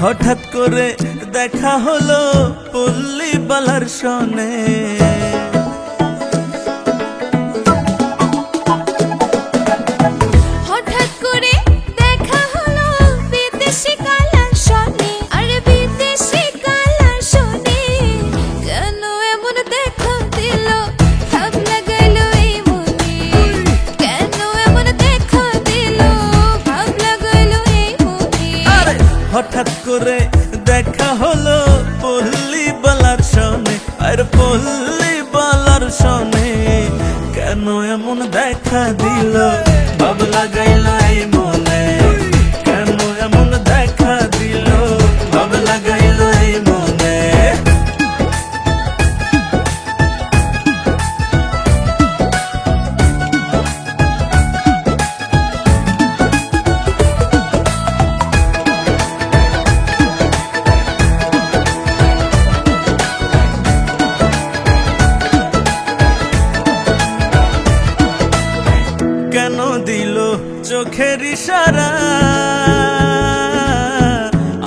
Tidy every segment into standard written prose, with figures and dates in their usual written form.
হঠাৎ করে দেখা হলো পল্লী বালার সনে। হঠাৎ করে দেখা হলো বিদেশি কালার সনে। আরে বিদেশি কালার সনে, কেন এমন দেখা দিল, ভাব লাগাইল এই মনে। কেন এমন দেখা দিল, ভাব লাগাইল এই মনে। হঠাৎ করে দেখা হলো পল্লী বালার সনে, আর পল্লী বালার সনে কেন এমন দেখা দিল, ভাব লাগাইল এই মনে। কেন এমন দেখা দিল, ভাব লাগাইল এই মনে। কেন দিল চোখের ইশারা,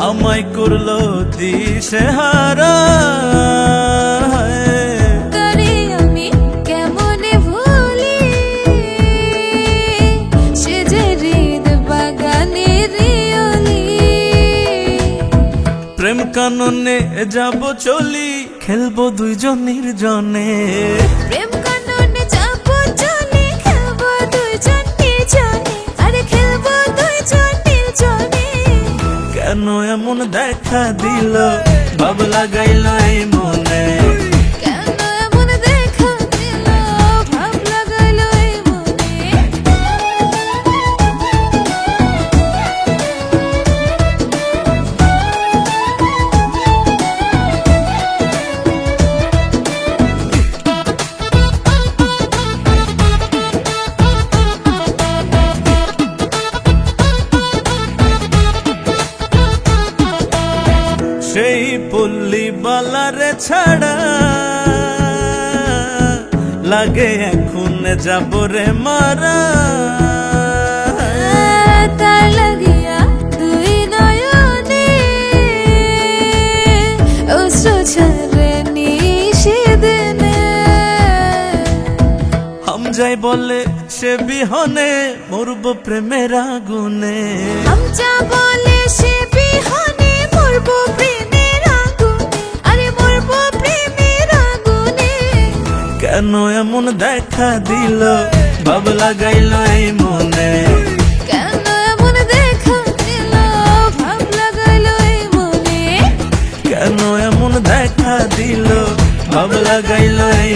আমায় করলো দিশেহারা। তারে আমি কেমনে ভুলি, সে যে হৃদ বাগানের অলি। প্রেম কাননে যাব চলি, খেলবো দুইজন নির্জনে। প্রেম কাননে যাব চলে, খেলবো দুইজন নির্জনে। আরে খেলবো দুইজন নির্জনে। কেন এমন দেখা দিল, ভাব লাগাইল এই মনে। কেন এমন দেখা দিল, ভাব লাগাইল এই মনে। সেই পল্লী বালারে ছাড়া লাগে এখন যাব রে মারা। তার লাগিয়া দুই নয়নে অশ্রু ঝরে নিষেধনে। হামজাই বলে সে বিহনে মরব প্রেমের আগুনে। হামজা বলে সে বিহনে মরব প্রেমের আগুনে। আরে মরব প্রেমের আগুনে। কেন এমন দেখা দিল, ভাব লাগাইল এই মনে। কেন এমন দেখা দিল, ভাব লাগাইল এই মনে। কেন এমন দেখা দিল, ভাব লাগাইল এই